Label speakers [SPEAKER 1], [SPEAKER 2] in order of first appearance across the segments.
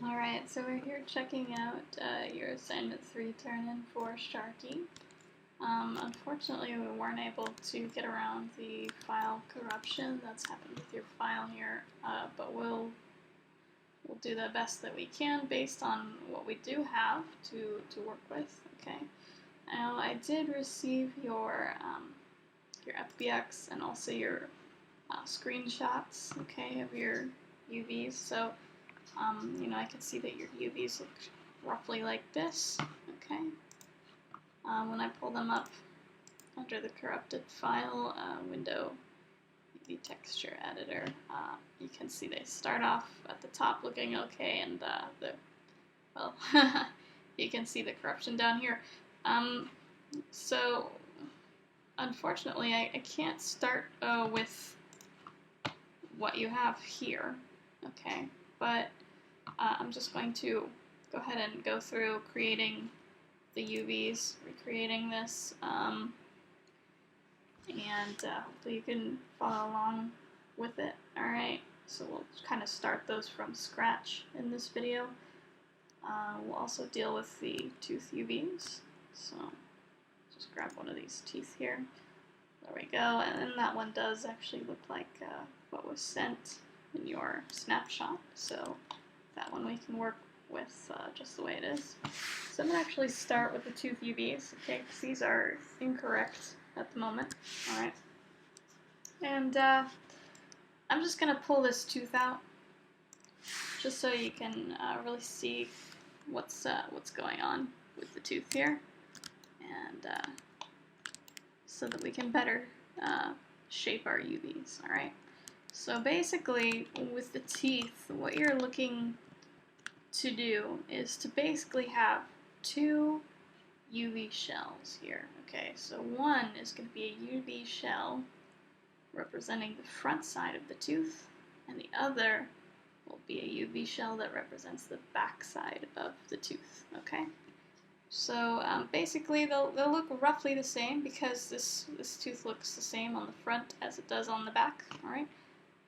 [SPEAKER 1] Alright, so we're here checking out your assignment 3 turn-in for Sharky. Unfortunately, we weren't able to get around the file corruption that's happened with your file here, but we'll do the best that we can based on what we do have to work with. Okay. Now, I did receive your FBX and also your screenshots, okay, of your UVs. So I can see that your UVs look roughly like this, okay? When I pull them up under the corrupted file window, the texture editor, you can see they start off at the top looking okay, and you can see the corruption down here. So, unfortunately, I can't start with what you have here, okay? But I'm just going to go ahead and go through creating the UVs, recreating this, and hopefully you can follow along with it. Alright, so we'll kind of start those from scratch in this video. We'll also deal with the tooth UVs, so just grab one of these teeth here. There we go, and then that one does actually look like what was sent in your snapshot, so that one we can work with just the way it is. So I'm going to actually start with the tooth UVs, okay, because these are incorrect at the moment. Alright. And I'm just going to pull this tooth out just so you can really see what's going on with the tooth here, and so that we can better shape our UVs. Alright. So basically, with the teeth, what you're looking to do is to basically have two UV shells here. Okay, so one is going to be a UV shell representing the front side of the tooth, and the other will be a UV shell that represents the back side of the tooth. Okay, so basically they'll look roughly the same because this tooth looks the same on the front as it does on the back. All right.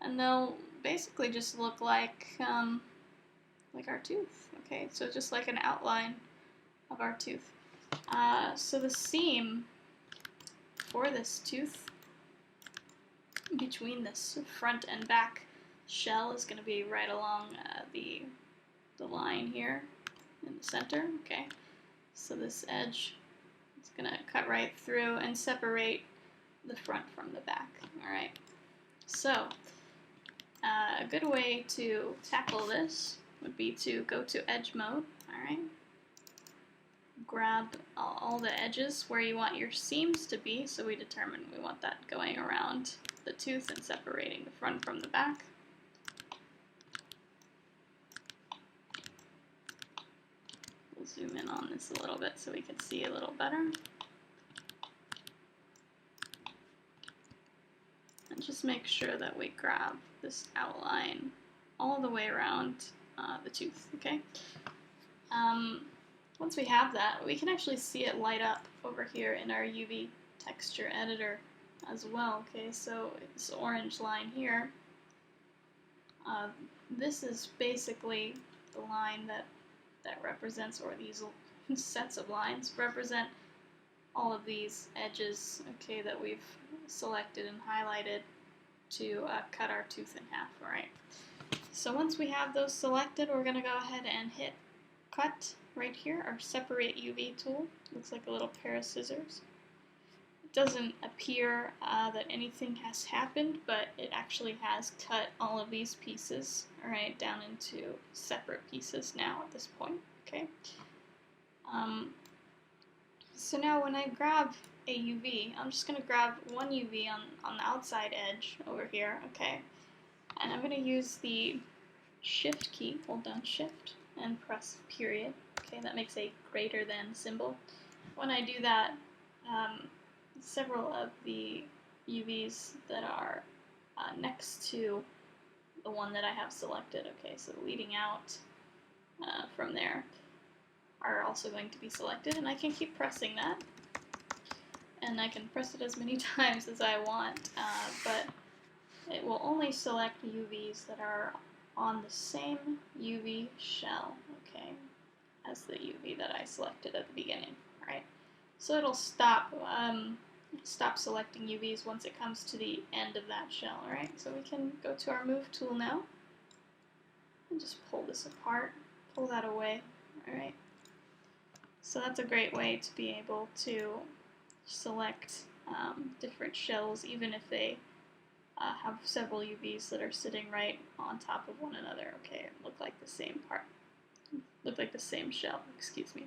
[SPEAKER 1] And they'll basically just look like our tooth, okay? So just like an outline of our tooth. So the seam for this tooth between this front and back shell is going to be right along the line here in the center, okay? So this edge is going to cut right through and separate the front from the back, all right? So a good way to tackle this would be to go to edge mode, alright? Grab all the edges where you want your seams to be, so we determine we want that going around the tooth and separating the front from the back. We'll zoom in on this a little bit so we can see a little better. And just make sure that we grab this outline all the way around the tooth, okay? Once we have that, we can actually see it light up over here in our UV texture editor as well, okay? So this orange line here, this is basically the line that represents, or these sets of lines represent all of these edges, okay, that we've selected and highlighted to cut our tooth in half, alright? So once we have those selected, we're going to go ahead and hit cut right here, our separate UV tool. Looks like a little pair of scissors. It doesn't appear that anything has happened, but it actually has cut all of these pieces, alright, down into separate pieces now at this point, okay? So now when I grab a UV, I'm just going to grab one UV on the outside edge over here, okay? And I'm going to use the Shift key, hold down Shift, and press period. Okay, that makes a greater than symbol. When I do that, several of the UVs that are next to the one that I have selected, okay, so leading out from there, are also going to be selected, and I can keep pressing that. And I can press it as many times as I want, but it will only select UVs that are on the same UV shell, okay, as the UV that I selected at the beginning, right? So it'll stop selecting UVs once it comes to the end of that shell, right? So we can go to our Move tool now and just pull this apart, pull that away, all right? So that's a great way to be able to select different shells, even if they have several UVs that are sitting right on top of one another. Okay, it look like the same part, look like the same shell, excuse me.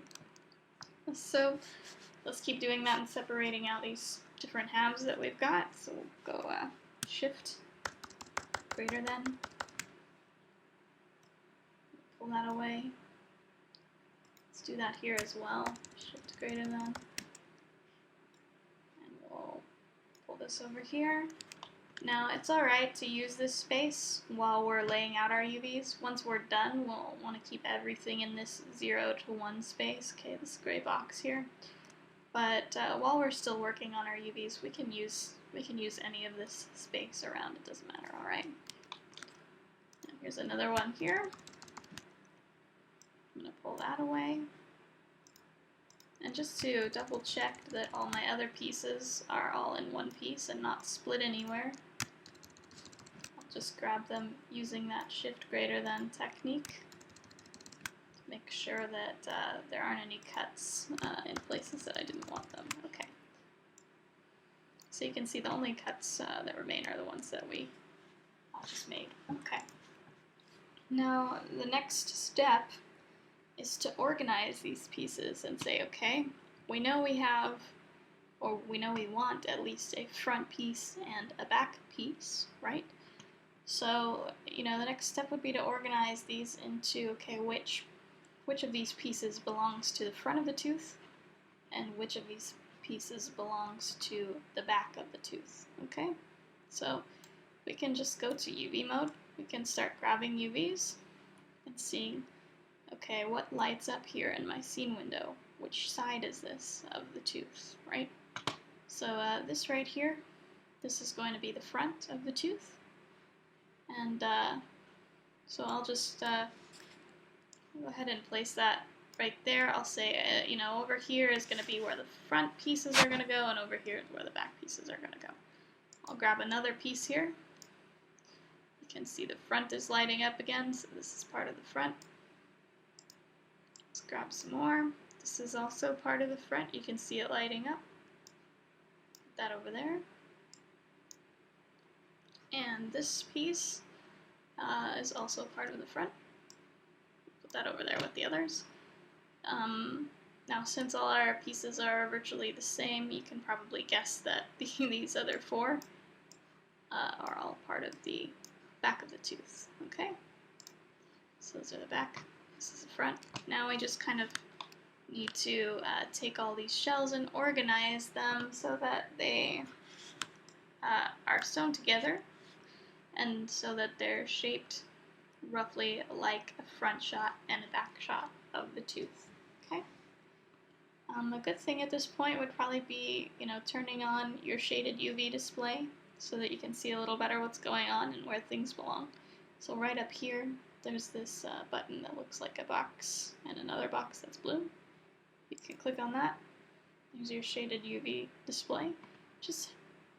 [SPEAKER 1] So let's keep doing that and separating out these different halves that we've got. So we'll go Shift greater than, pull that away. Let's do that here as well, Shift greater than, and we'll pull this over here. Now it's alright to use this space while we're laying out our UVs. Once we're done, we'll want to keep everything in this 0 to 1 space, okay, this gray box here. But while we're still working on our UVs, we can use any of this space around, it doesn't matter, alright. Here's another one here. I'm going to pull that away. And just to double check that all my other pieces are all in one piece and not split anywhere, I'll just grab them using that Shift greater than technique. Make sure that there aren't any cuts in places that I didn't want them. Okay. So you can see the only cuts that remain are the ones that we just made. Okay. Now the next step is to organize these pieces and say, okay, we know we have, or we know we want at least a front piece and a back piece, right? So, you know, the next step would be to organize these into, okay, which of these pieces belongs to the front of the tooth and which of these pieces belongs to the back of the tooth, okay? So we can just go to UV mode. We can start grabbing UVs and seeing, okay, what lights up here in my scene window? Which side is this of the tooth, right? So this right here, this is going to be the front of the tooth. And so I'll just go ahead and place that right there. I'll say, you know, over here is going to be where the front pieces are going to go, and over here is where the back pieces are going to go. I'll grab another piece here. You can see the front is lighting up again, so this is part of the front. Let's grab some more. This is also part of the front. You can see it lighting up. Put that over there. And this piece is also part of the front. Put that over there with the others. Now, since all our pieces are virtually the same, you can probably guess that these other four are all part of the back of the tooth. Okay? So those are the back. This is the front. Now we just kind of need to take all these shells and organize them so that they are sewn together and so that they're shaped roughly like a front shot and a back shot of the tooth. Okay. A good thing at this point would probably be, you know, turning on your shaded UV display so that you can see a little better what's going on and where things belong. So right up here, there's this button that looks like a box and another box that's blue. You can click on that. There's your shaded UV display. Just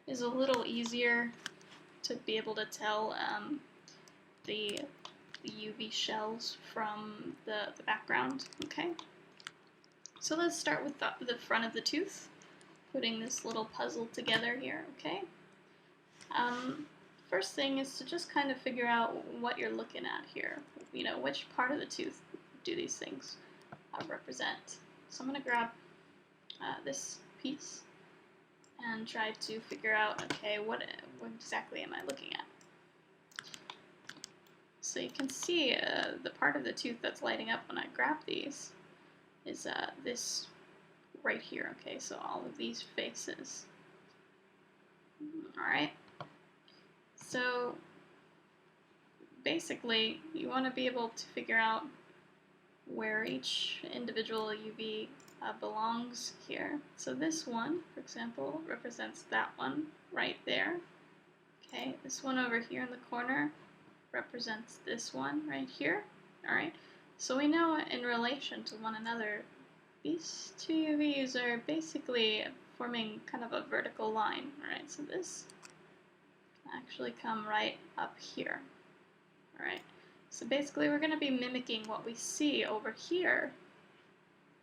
[SPEAKER 1] is a little easier to be able to tell the UV shells from the background. Okay. So let's start with the front of the tooth, putting this little puzzle together here. Okay. First thing is to just kind of figure out what you're looking at here. You know, which part of the tooth do these things represent? So I'm going to grab this piece and try to figure out, okay, what exactly am I looking at? So you can see the part of the tooth that's lighting up when I grab these is this right here. Okay, so all of these faces. Alright. So basically, you want to be able to figure out where each individual UV belongs here. So this one, for example, represents that one right there. Okay, this one over here in the corner represents this one right here. Alright, so we know in relation to one another, these two UVs are basically forming kind of a vertical line. Alright, so this can actually come right up here. Alright, so basically we're going to be mimicking what we see over here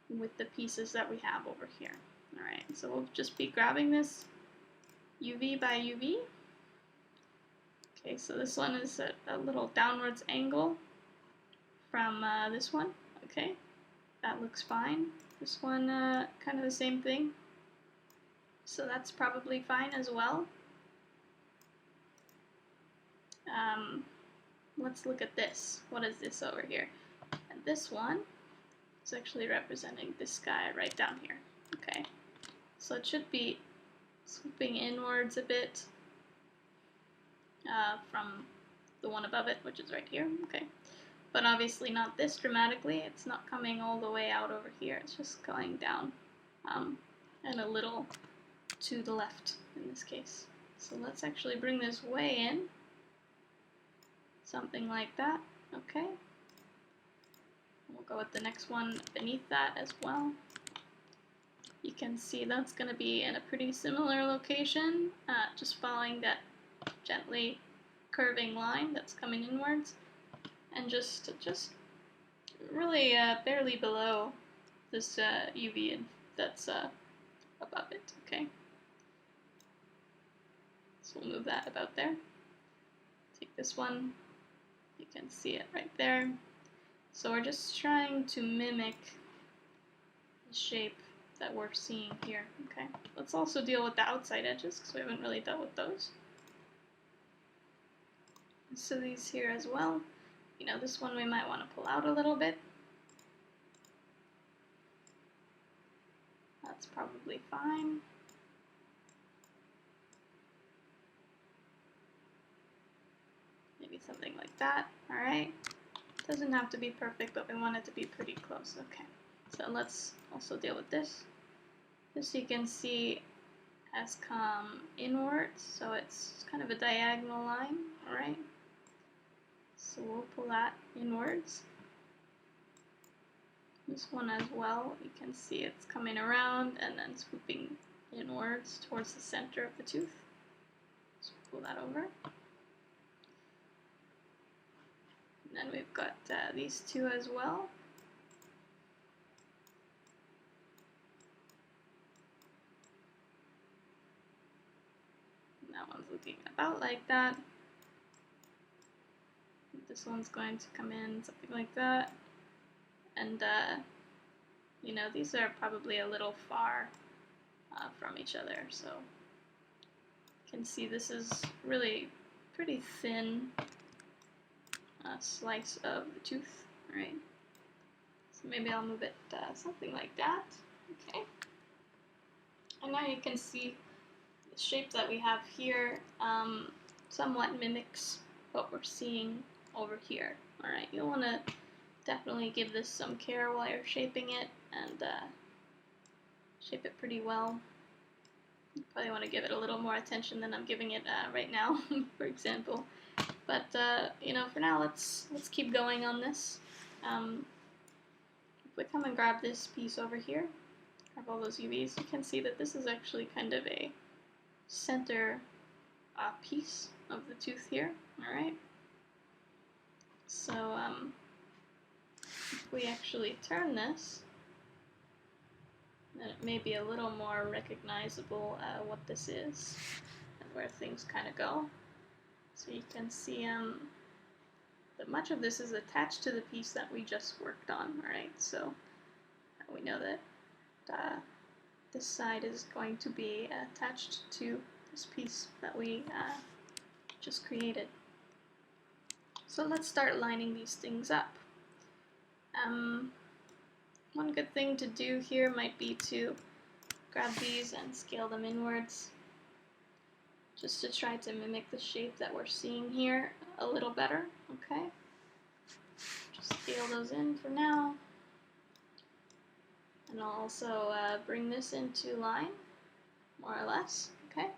[SPEAKER 1] with the pieces that we have over here. Alright, so we'll just be grabbing this UV by UV. Okay, so this one is a little downwards angle from this one. Okay, that looks fine. This one, kind of the same thing. So that's probably fine as well. Let's look at this. What is this over here? And this one is actually representing this guy right down here. Okay, so it should be swooping inwards a bit from the one above it, which is right here. Okay, but obviously not this dramatically. It's not coming all the way out over here. It's just going down and a little to the left in this case. So let's actually bring this way in. Something like that. Okay. We'll go with the next one beneath that as well. You can see that's going to be in a pretty similar location, just following that gently curving line that's coming inwards, and just really barely below this UV that's above it. Okay. So we'll move that about there. Take this one. You can see it right there. So we're just trying to mimic the shape that we're seeing here. Okay, let's also deal with the outside edges because we haven't really dealt with those. So these here as well. You know, this one we might want to pull out a little bit. That's probably fine. Maybe something like that. Alright. Doesn't have to be perfect, but we want it to be pretty close. Okay. So let's also deal with this. This you can see has come inwards, so it's kind of a diagonal line. Alright. So we'll pull that inwards. This one as well, you can see it's coming around and then swooping inwards towards the center of the tooth. So pull that over. And then we've got these two as well. And that one's looking about like that. This one's going to come in something like that. And, you know, these are probably a little far from each other. So you can see this is really pretty thin slice of the tooth, right? So maybe I'll move it something like that. Okay. And now you can see the shape that we have here somewhat mimics what we're seeing over here. Alright, you'll want to definitely give this some care while you're shaping it and shape it pretty well. You probably want to give it a little more attention than I'm giving it right now, for example. But you know, for now, let's keep going on this. If we come and grab this piece over here, grab all those UVs, you can see that this is actually kind of a center piece of the tooth here. All right. So if we actually turn this, then it may be a little more recognizable what this is and where things kind of go. So you can see that much of this is attached to the piece that we just worked on, alright? So we know that this side is going to be attached to this piece that we just created. So let's start lining these things up. One good thing to do here might be to grab these and scale them inwards, just to try to mimic the shape that we're seeing here a little better, okay? Just scale those in for now. And I'll also bring this into line, more or less, okay?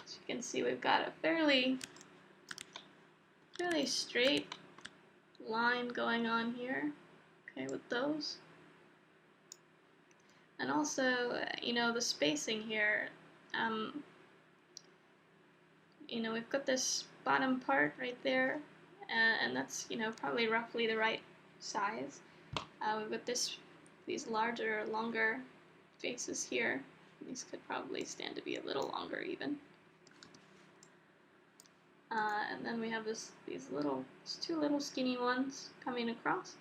[SPEAKER 1] So you can see we've got a fairly really straight line going on here, okay, with those. And also, the spacing here, we've got this bottom part right there, and that's, probably roughly the right size. We've got these larger, longer faces here. These could probably stand to be a little longer even. And then we have these two little skinny ones coming across.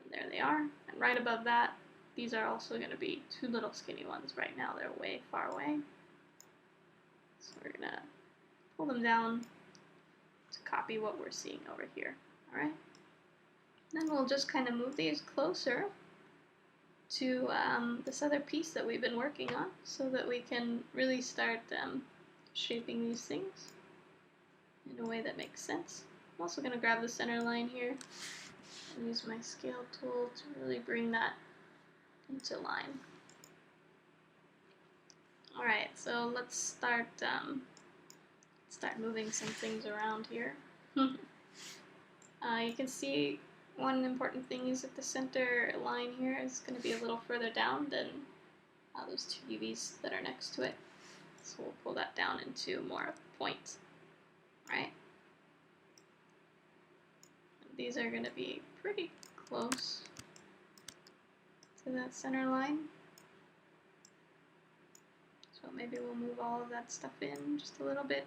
[SPEAKER 1] And there they are. And right above that, these are also going to be two little skinny ones. Right now they're way far away. So we're going to pull them down to copy what we're seeing over here. Alright? Then we'll just kind of move these closer to this other piece that we've been working on so that we can really start shaping these things in a way that makes sense. I'm also going to grab the center line here and use my scale tool to really bring that into line. Alright, so let's start moving some things around here. You can see one important thing is that the center line here is going to be a little further down than those two UVs that are next to it. So we'll pull that down into more of a point. Right? And these are going to be pretty close to that center line. So maybe we'll move all of that stuff in just a little bit.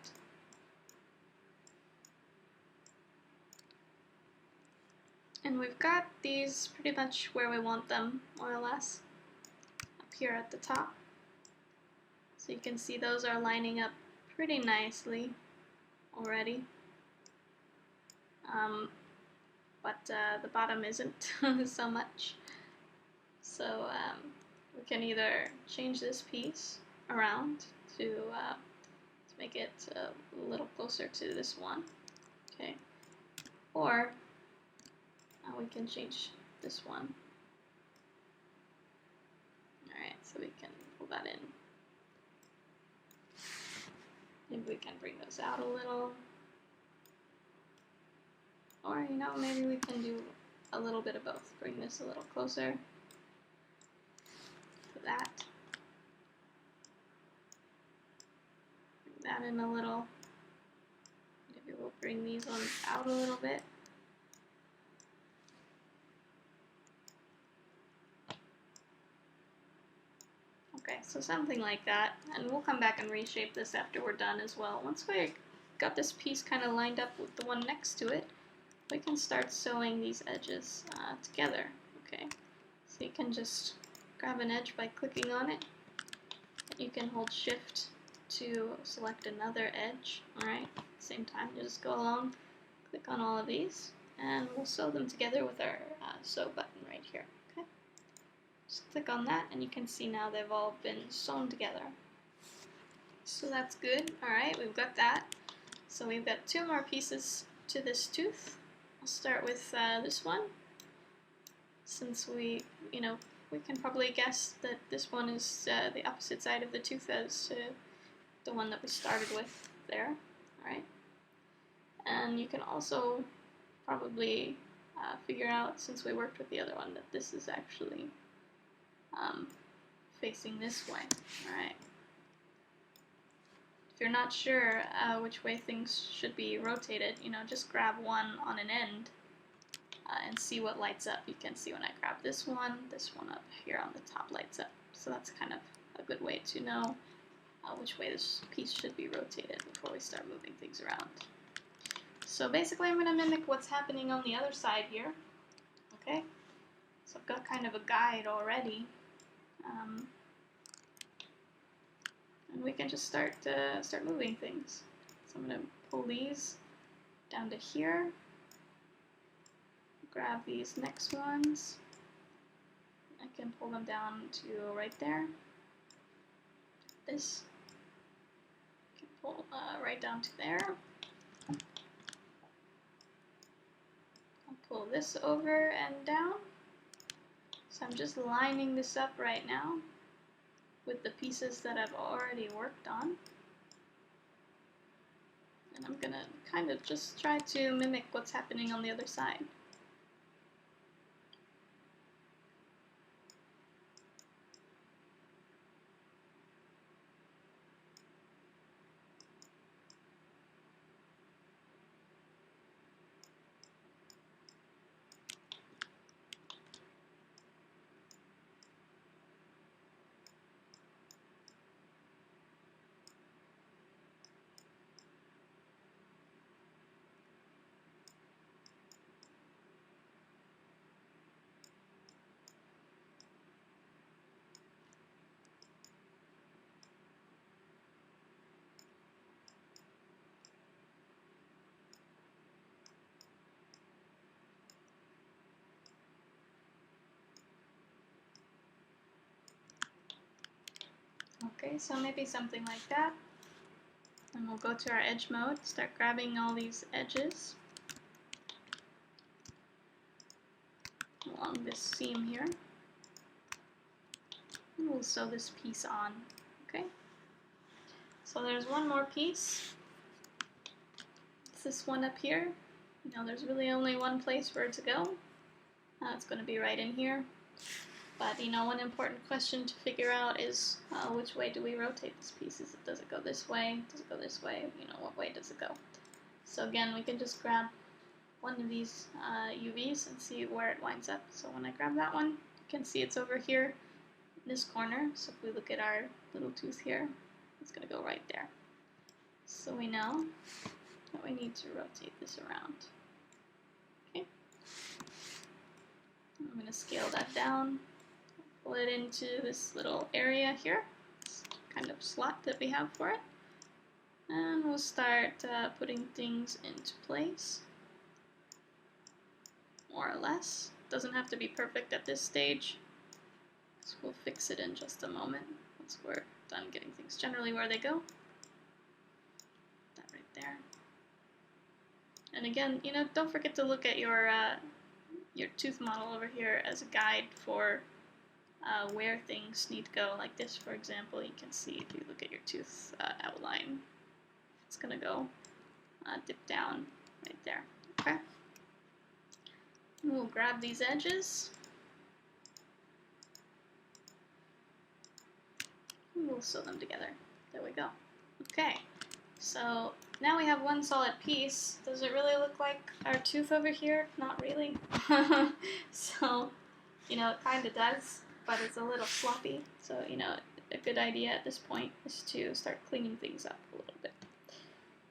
[SPEAKER 1] And we've got these pretty much where we want them, more or less, up here at the top. So you can see those are lining up pretty nicely already. But the bottom isn't so much. So we can either change this piece around to make it a little closer to this one, okay, or we can change this one. Alright, so we can pull that in. Maybe we can bring those out a little. Or, maybe we can do a little bit of both. Bring this a little closer to that. Bring that in a little. Maybe we'll bring these ones out a little bit. Okay, so something like that, and we'll come back and reshape this after we're done as well. Once we got this piece kind of lined up with the one next to it, we can start sewing these edges together, okay? So you can just grab an edge by clicking on it. You can hold Shift to select another edge, alright? At the same time, you just go along, click on all of these, and we'll sew them together with our sew button right here, okay? Just click on that, and you can see now they've all been sewn together. So that's good. Alright, we've got that. So we've got two more pieces to this tooth. I'll start with this one. Since we can probably guess that this one is the opposite side of the tooth as the one that we started with there. Alright. And you can also probably figure out, since we worked with the other one, that this is actually facing this way. Alright. If you're not sure which way things should be rotated, just grab one on an end and see what lights up. You can see when I grab this one up here on the top lights up. So that's kind of a good way to know which way this piece should be rotated before we start moving things around. So basically I'm going to mimic what's happening on the other side here. Okay, so I've got kind of a guide already. And we can just start moving things. So I'm going to pull these down to here. Grab these next ones. I can pull them down to right there. This. I can pull right down to there. I'll pull this over and down. So I'm just lining this up right now with the pieces that I've already worked on. And I'm gonna kind of just try to mimic what's happening on the other side. Okay, so maybe something like that. And we'll go to our edge mode, start grabbing all these edges along this seam here. And we'll sew this piece on, okay? So there's one more piece. It's this one up here. You know, there's really only one place for it to go. It's going to be right in here. But, you know, one important question to figure out is which way do we rotate this piece? Does it go this way? Does it go this way? You know, what way does it go? So again, we can just grab one of these UVs and see where it winds up. So when I grab that one, you can see it's over here in this corner. So if we look at our little tooth here, it's going to go right there. So we know that we need to rotate this around. Okay. I'm going to scale that down. Pull it into this little area here, this kind of slot that we have for it. And we'll start putting things into place, more or less. Doesn't have to be perfect at this stage, so we'll fix it in just a moment once we're done getting things generally where they go. That right there. And again, you know, don't forget to look at your tooth model over here as a guide for where things need to go. Like this, for example, you can see if you look at your tooth outline, it's going to go dip down right there. Okay. And we'll grab these edges. And we'll sew them together. There we go. Okay. So now we have one solid piece. Does it really look like our tooth over here? Not really. So, you know, it kind of does, but it's a little sloppy. So, you know, a good idea at this point is to start cleaning things up a little bit.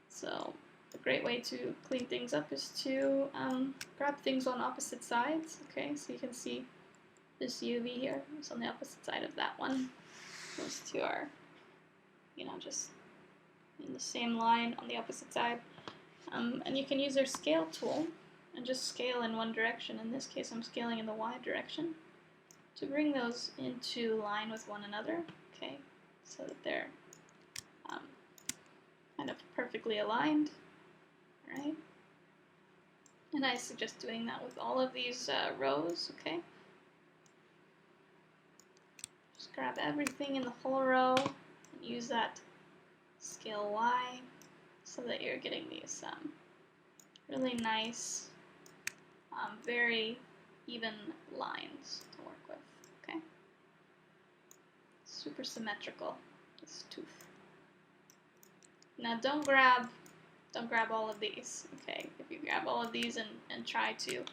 [SPEAKER 1] So a great way to clean things up is to grab things on opposite sides. Okay, so you can see this UV here is on the opposite side of that one. Those two are, you know, just in the same line on the opposite side. And you can use your scale tool and just scale in one direction. In this case, I'm scaling in the Y direction to bring those into line with one another, okay, so that they're kind of perfectly aligned, right? And I suggest doing that with all of these rows, okay? Just grab everything in the whole row and use that scale Y so that you're getting these really nice, very even lines to work with, okay? Super symmetrical, this tooth. Now don't grab all of these, okay? If you grab all of these and try to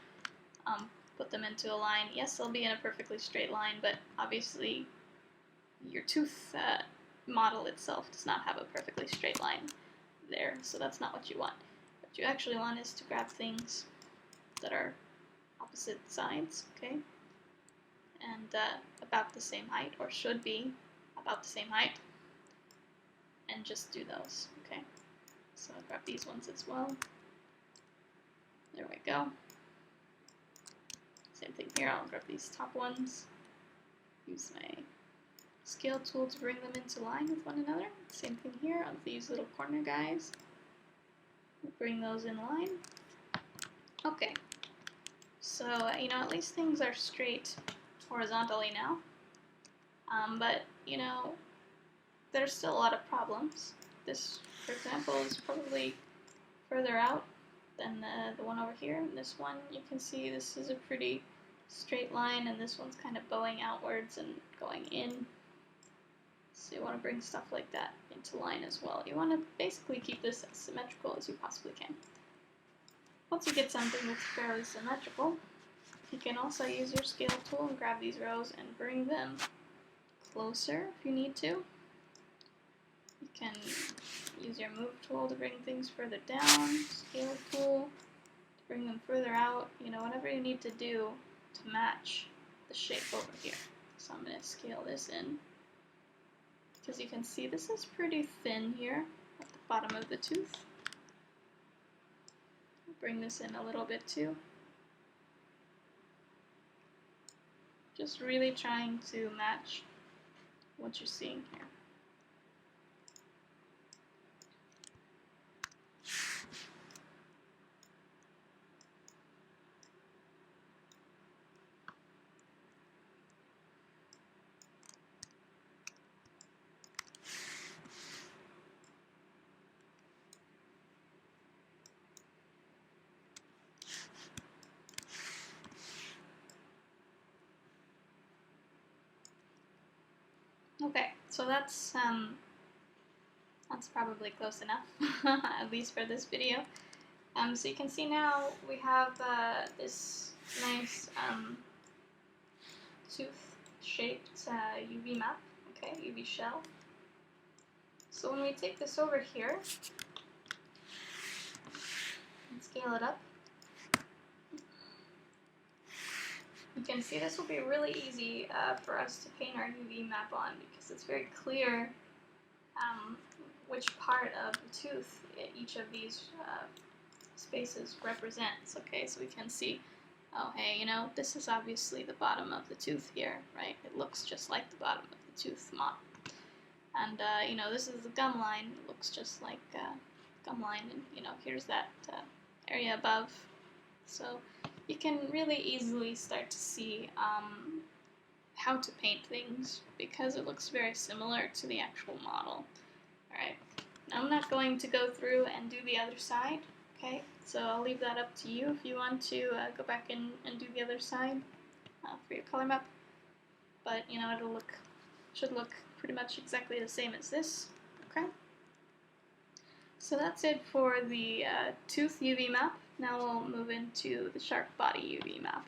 [SPEAKER 1] put them into a line, yes, they'll be in a perfectly straight line, but obviously your tooth model itself does not have a perfectly straight line there, so that's not what you want. What you actually want is to grab things that are opposite sides, okay? And about the same height, or should be about the same height, and just do those, okay? So I'll grab these ones as well. There we go. Same thing here, I'll grab these top ones. Use my scale tool to bring them into line with one another. Same thing here on these little corner guys. We'll bring those in line. Okay. So, you know, at least things are straight horizontally now. But, you know, there's still a lot of problems. This, for example, is probably further out than the one over here. And this one, you can see this is a pretty straight line, and this one's kind of bowing outwards and going in. So you want to bring stuff like that into line as well. You want to basically keep this as symmetrical as you possibly can. Once you get something that's fairly symmetrical, you can also use your scale tool and grab these rows and bring them closer if you need to. You can use your move tool to bring things further down, scale tool to bring them further out, you know, whatever you need to do to match the shape over here. So I'm going to scale this in. Because you can see this is pretty thin here at the bottom of the tooth. Bring this in a little bit too. Just really trying to match what you're seeing here. Okay, so that's probably close enough, at least for this video. So you can see now we have this nice tooth-shaped UV map, okay, UV shell. So when we take this over here and scale it up, you can see this will be really easy for us to paint our UV map on, because it's very clear which part of the tooth each of these spaces represents. Okay, so we can see, oh hey, you know, this is obviously the bottom of the tooth here, right? It looks just like the bottom of the tooth mop. And you know, this is the gum line. It looks just like gum line, and you know, here's that area above. So you can really easily start to see how to paint things, because it looks very similar to the actual model. Alright, now I'm not going to go through and do the other side, okay? So I'll leave that up to you if you want to go back and do the other side for your color map. But, you know, should look pretty much exactly the same as this, okay? So that's it for the tooth UV map. Now we'll move into the shark body UV map.